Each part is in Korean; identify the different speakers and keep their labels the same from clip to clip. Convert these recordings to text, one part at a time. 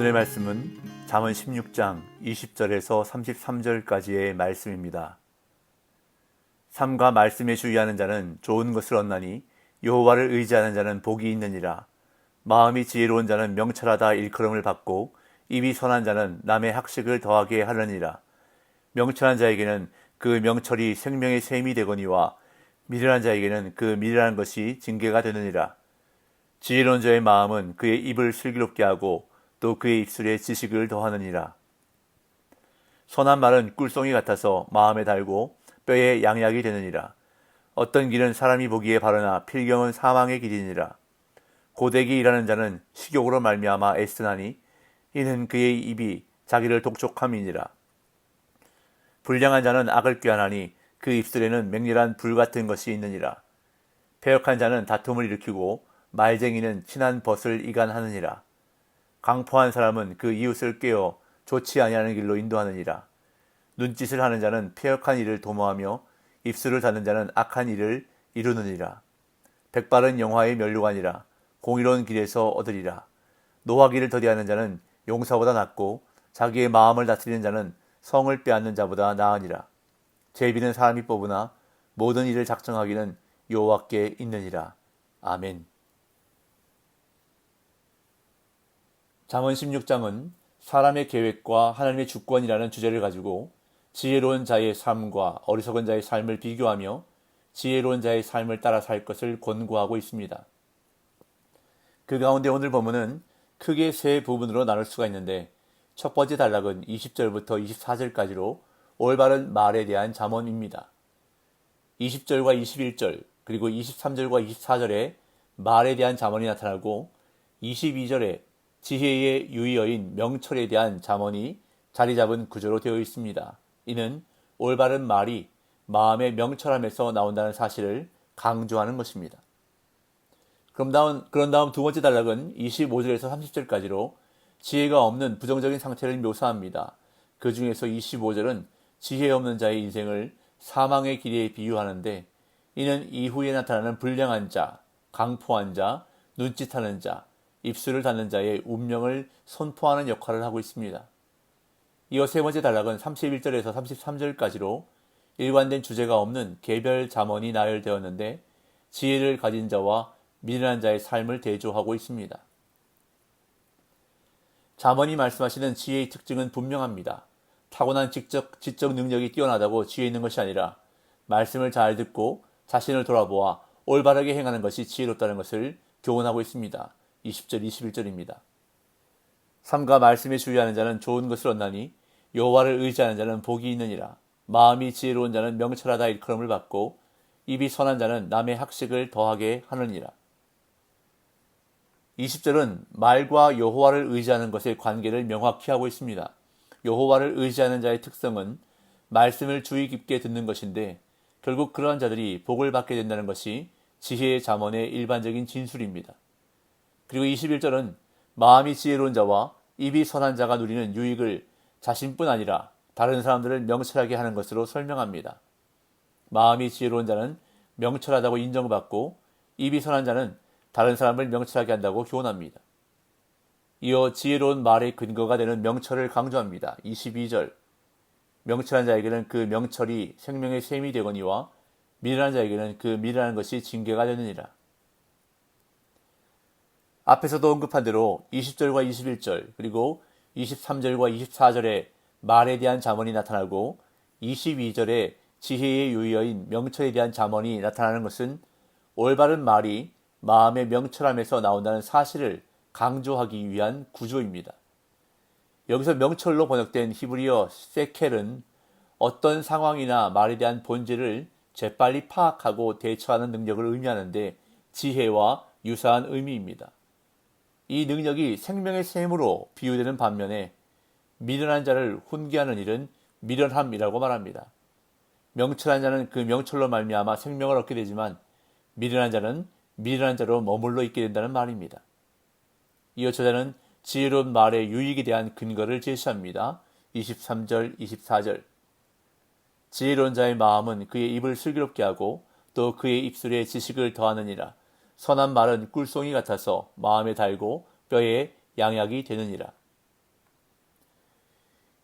Speaker 1: 오늘의 말씀은 잠언 16장 20절에서 33절까지의 말씀입니다. 삶과 말씀에 주의하는 자는 좋은 것을 얻나니 여호와를 의지하는 자는 복이 있느니라. 마음이 지혜로운 자는 명철하다 일컬음을 받고 입이 선한 자는 남의 학식을 더하게 하느니라. 명철한 자에게는 그 명철이 생명의 샘이 되거니와 미련한 자에게는 그 미련한 것이 징계가 되느니라. 지혜로운 자의 마음은 그의 입을 슬기롭게 하고 또 그의 입술에 지식을 더하느니라. 선한 말은 꿀송이 같아서 마음에 달고 뼈에 양약이 되느니라. 어떤 길은 사람이 보기에 바르나 필경은 사망의 길이니라. 고되게 일하는 자는 식욕으로 말미암아 애쓰나니 이는 그의 입이 자기를 독촉함이니라. 불량한 자는 악을 꾀하나니 그 입술에는 맹렬한 불 같은 것이 있느니라. 패역한 자는 다툼을 일으키고 말쟁이는 친한 벗을 이간하느니라. 강포한 사람은 그 이웃을 꾀어 좋지 아니하는 길로 인도하느니라. 눈짓을 하는 자는 패역한 일을 도모하며 입술을 닫는 자는 악한 일을 이루느니라. 백발은 영화의 면류관이라. 공의로운 길에서 얻으리라. 노하기를 더디하는 자는 용사보다 낫고 자기의 마음을 다스리는 자는 성을 빼앗는 자보다 나으니라. 제비는 사람이 뽑으나 모든 일을 작정하기는 여호와께 있느니라. 아멘. 잠언 16장은 사람의 계획과 하나님의 주권이라는 주제를 가지고 지혜로운 자의 삶과 어리석은 자의 삶을 비교하며 지혜로운 자의 삶을 따라 살 것을 권고하고 있습니다. 그 가운데 오늘 본문은 크게 세 부분으로 나눌 수가 있는데 첫 번째 단락은 20절부터 24절까지로 올바른 말에 대한 잠언입니다. 20절과 21절 그리고 23절과 24절에 말에 대한 잠언이 나타나고 22절에 지혜의 유의어인 명철에 대한 잠언이 자리 잡은 구조로 되어 있습니다. 이는 올바른 말이 마음의 명철함에서 나온다는 사실을 강조하는 것입니다. 그런 다음 두 번째 단락은 25절에서 30절까지로 지혜가 없는 부정적인 상태를 묘사합니다. 그 중에서 25절은 지혜 없는 자의 인생을 사망의 길에 비유하는데 이는 이후에 나타나는 불량한 자, 강포한 자, 눈짓하는 자, 입술을 닫는 자의 운명을 선포하는 역할을 하고 있습니다. 이어 세 번째 단락은 31절에서 33절까지로 일관된 주제가 없는 개별 잠언이 나열되었는데 지혜를 가진 자와 미련한 자의 삶을 대조하고 있습니다. 잠언이 말씀하시는 지혜의 특징은 분명합니다. 타고난 지적 능력이 뛰어나다고 지혜 있는 것이 아니라 말씀을 잘 듣고 자신을 돌아보아 올바르게 행하는 것이 지혜롭다는 것을 교훈하고 있습니다. 20절, 21절입니다. 삶과 말씀에 주의하는 자는 좋은 것을 얻나니 여호와를 의지하는 자는 복이 있느니라. 마음이 지혜로운 자는 명철하다 일컬음을 받고 입이 선한 자는 남의 학식을 더하게 하느니라. 20절은 말과 여호와를 의지하는 것의 관계를 명확히 하고 있습니다. 여호와를 의지하는 자의 특성은 말씀을 주의 깊게 듣는 것인데 결국 그러한 자들이 복을 받게 된다는 것이 지혜의 잠언의 일반적인 진술입니다. 그리고 21절은 마음이 지혜로운 자와 입이 선한 자가 누리는 유익을 자신뿐 아니라 다른 사람들을 명철하게 하는 것으로 설명합니다. 마음이 지혜로운 자는 명철하다고 인정받고 입이 선한 자는 다른 사람을 명철하게 한다고 교훈합니다. 이어 지혜로운 말의 근거가 되는 명철을 강조합니다. 22절 명철한 자에게는 그 명철이 생명의 샘이 되거니와 미련한 자에게는 그 미련한 것이 징계가 되느니라. 앞에서도 언급한 대로 20절과 21절 그리고 23절과 24절에 말에 대한 잠언이 나타나고 22절에 지혜의 유의어인 명철에 대한 잠언이 나타나는 것은 올바른 말이 마음의 명철함에서 나온다는 사실을 강조하기 위한 구조입니다. 여기서 명철로 번역된 히브리어 세켈은 어떤 상황이나 말에 대한 본질을 재빨리 파악하고 대처하는 능력을 의미하는데 지혜와 유사한 의미입니다. 이 능력이 생명의 샘으로 비유되는 반면에 미련한 자를 훈계하는 일은 미련함이라고 말합니다. 명철한 자는 그 명철로 말미암아 생명을 얻게 되지만 미련한 자는 미련한 자로 머물러 있게 된다는 말입니다. 이어 저자는 지혜로운 말의 유익에 대한 근거를 제시합니다. 23절, 24절 지혜로운 자의 마음은 그의 입을 슬기롭게 하고 또 그의 입술에 지식을 더하느니라. 선한 말은 꿀송이 같아서 마음에 달고 뼈에 양약이 되느니라.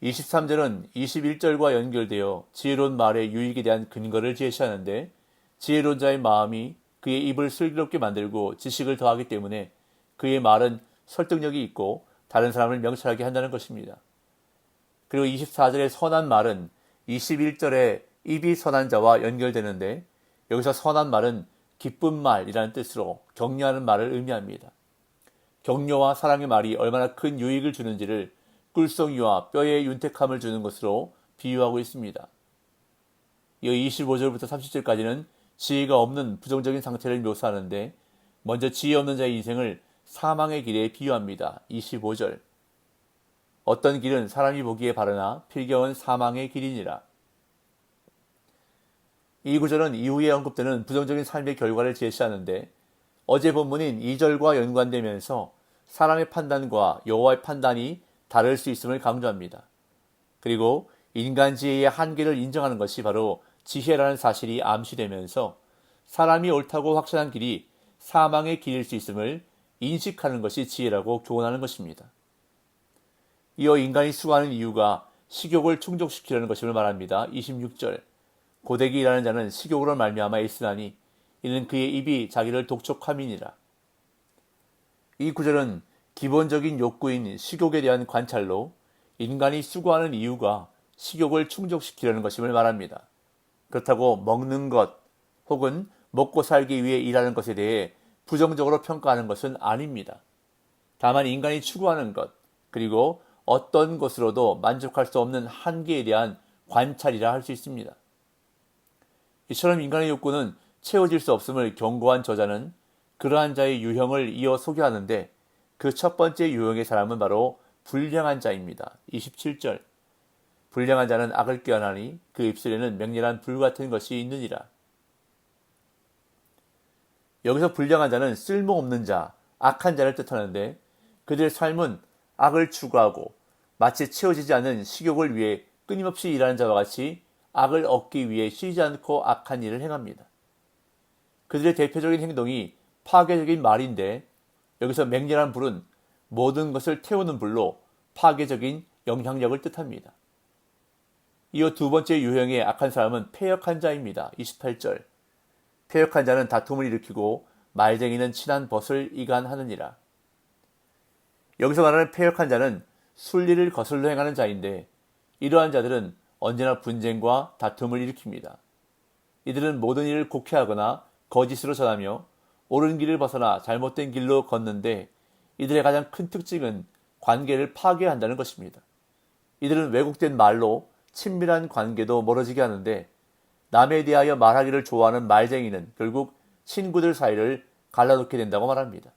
Speaker 1: 23절은 21절과 연결되어 지혜로운 말의 유익에 대한 근거를 제시하는데, 지혜로운 자의 마음이 그의 입을 슬기롭게 만들고 지식을 더하기 때문에 그의 말은 설득력이 있고 다른 사람을 명철하게 한다는 것입니다. 그리고 24절의 선한 말은 21절에 입이 선한 자와 연결되는데, 여기서 선한 말은 기쁜 말이라는 뜻으로 격려하는 말을 의미합니다. 격려와 사랑의 말이 얼마나 큰 유익을 주는지를 꿀송이와 뼈의 윤택함을 주는 것으로 비유하고 있습니다. 이어 25절부터 30절까지는 지혜가 없는 부정적인 상태를 묘사하는데, 먼저 지혜 없는 자의 인생을 사망의 길에 비유합니다. 25절. 어떤 길은 사람이 보기에 바르나 필경은 사망의 길이니라. 이 구절은 이후에 언급되는 부정적인 삶의 결과를 제시하는데, 어제 본문인 2절과 연관되면서 사람의 판단과 여호와의 판단이 다를 수 있음을 강조합니다. 그리고 인간 지혜의 한계를 인정하는 것이 바로 지혜라는 사실이 암시되면서 사람이 옳다고 확신한 길이 사망의 길일 수 있음을 인식하는 것이 지혜라고 교훈하는 것입니다. 이어 인간이 수고하는 이유가 식욕을 충족시키려는 것임을 말합니다. 26절. 고되게 일하는 자는 식욕으로 말미암아 애쓰나니 이는 그의 입이 자기를 독촉함이니라. 이 구절은 기본적인 욕구인 식욕에 대한 관찰로 인간이 수고하는 이유가 식욕을 충족시키려는 것임을 말합니다. 그렇다고 먹는 것 혹은 먹고 살기 위해 일하는 것에 대해 부정적으로 평가하는 것은 아닙니다. 다만 인간이 추구하는 것, 그리고 어떤 것으로도 만족할 수 없는 한계에 대한 관찰이라 할 수 있습니다. 이처럼 인간의 욕구는 채워질 수 없음을 경고한 저자는 그러한 자의 유형을 이어 소개하는데, 그 첫 번째 유형의 사람은 바로 불량한 자입니다. 27절. 불량한 자는 악을 꾀하나니 그 입술에는 맹렬한 불 같은 것이 있느니라. 여기서 불량한 자는 쓸모없는 자, 악한 자를 뜻하는데, 그들의 삶은 악을 추구하고 마치 채워지지 않는 식욕을 위해 끊임없이 일하는 자와 같이 악을 얻기 위해 쉬지 않고 악한 일을 행합니다. 그들의 대표적인 행동이 파괴적인 말인데, 여기서 맹렬한 불은 모든 것을 태우는 불로 파괴적인 영향력을 뜻합니다. 이어 두 번째 유형의 악한 사람은 패역한 자입니다. 28절. 패역한 자는 다툼을 일으키고 말쟁이는 친한 벗을 이간하느니라. 여기서 말하는 패역한 자는 순리를 거슬러 행하는 자인데, 이러한 자들은 언제나 분쟁과 다툼을 일으킵니다. 이들은 모든 일을 곡해하거나 거짓으로 전하며 옳은 길을 벗어나 잘못된 길로 걷는데, 이들의 가장 큰 특징은 관계를 파괴한다는 것입니다. 이들은 왜곡된 말로 친밀한 관계도 멀어지게 하는데, 남에 대하여 말하기를 좋아하는 말쟁이는 결국 친구들 사이를 갈라놓게 된다고 말합니다.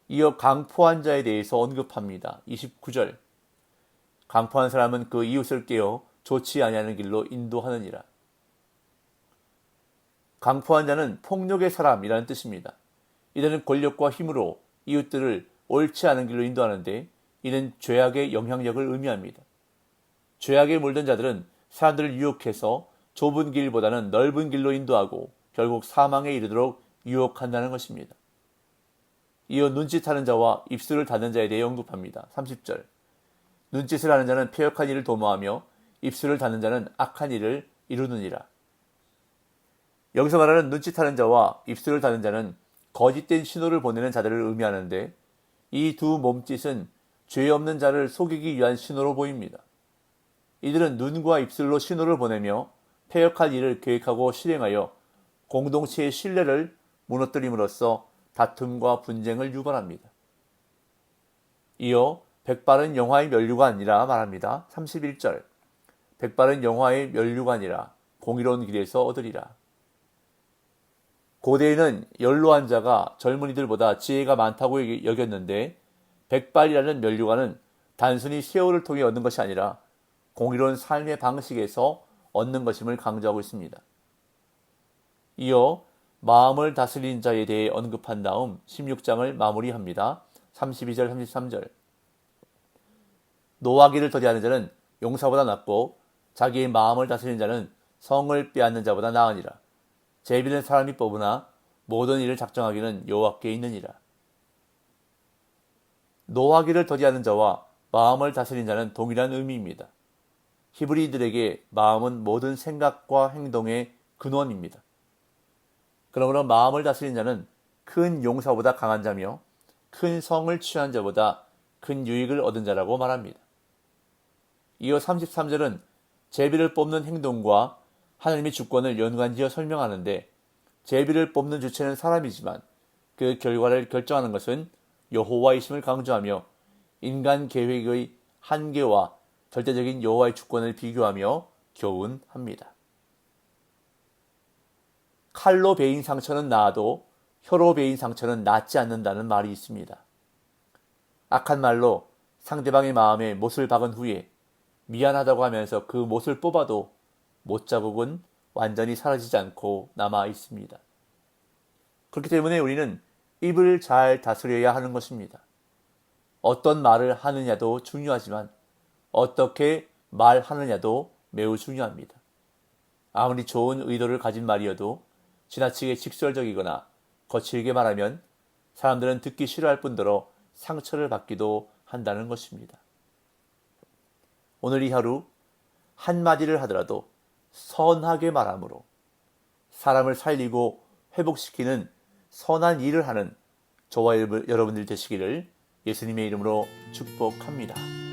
Speaker 1: 이어 강포한 자에 대해서 언급합니다. 29절. 강포한 사람은 그 이웃을 깨어 좋지 아니하는 길로 인도하느니라. 강포한 자는 폭력의 사람이라는 뜻입니다. 이들은 권력과 힘으로 이웃들을 옳지 않은 길로 인도하는데, 이는 죄악의 영향력을 의미합니다. 죄악에 물든 자들은 사람들을 유혹해서 좁은 길보다는 넓은 길로 인도하고 결국 사망에 이르도록 유혹한다는 것입니다. 이어 눈짓하는 자와 입술을 닫는 자에 대해 언급합니다. 30절. 눈짓을 하는 자는 패역한 일을 도모하며 입술을 닫는 자는 악한 일을 이루느니라. 여기서 말하는 눈짓하는 자와 입술을 닫는 자는 거짓된 신호를 보내는 자들을 의미하는데, 이 두 몸짓은 죄 없는 자를 속이기 위한 신호로 보입니다. 이들은 눈과 입술로 신호를 보내며 패역한 일을 계획하고 실행하여 공동체의 신뢰를 무너뜨림으로써 다툼과 분쟁을 유발합니다. 이어 백발은 영화의 면류관이라 말합니다. 31절. 백발은 영화의 면류관이라 공의로운 길에서 얻으리라. 고대에는 연로한 자가 젊은이들보다 지혜가 많다고 여겼는데, 백발이라는 면류관은 단순히 세월을 통해 얻는 것이 아니라 공의로운 삶의 방식에서 얻는 것임을 강조하고 있습니다. 이어 마음을 다스리는 자에 대해 언급한 다음 16장을 마무리합니다. 32절 33절. 노하기를 더디하는 자는 용사보다 낫고 자기의 마음을 다스리는 자는 성을 빼앗는 자보다 나으니라. 제비는 사람이 뽑으나 모든 일을 작정하기는 여호와께 있느니라. 노하기를 더디하는 자와 마음을 다스린 자는 동일한 의미입니다. 히브리들에게 마음은 모든 생각과 행동의 근원입니다. 그러므로 마음을 다스린 자는 큰 용사보다 강한 자며 큰 성을 취한 자보다 큰 유익을 얻은 자라고 말합니다. 이어 33절은 제비를 뽑는 행동과 하나님의 주권을 연관지어 설명하는데, 제비를 뽑는 주체는 사람이지만 그 결과를 결정하는 것은 여호와이심을 강조하며 인간 계획의 한계와 절대적인 여호와의 주권을 비교하며 교훈합니다. 칼로 베인 상처는 나아도 혀로 베인 상처는 낫지 않는다는 말이 있습니다. 악한 말로 상대방의 마음에 못을 박은 후에 미안하다고 하면서 그 못을 뽑아도 못자국은 완전히 사라지지 않고 남아 있습니다. 그렇기 때문에 우리는 입을 잘 다스려야 하는 것입니다. 어떤 말을 하느냐도 중요하지만 어떻게 말하느냐도 매우 중요합니다. 아무리 좋은 의도를 가진 말이어도 지나치게 직설적이거나 거칠게 말하면 사람들은 듣기 싫어할 뿐더러 상처를 받기도 한다는 것입니다. 오늘 이 하루 한마디를 하더라도 선하게 말함으로 사람을 살리고 회복시키는 선한 일을 하는 저와 여러분들 되시기를 예수님의 이름으로 축복합니다.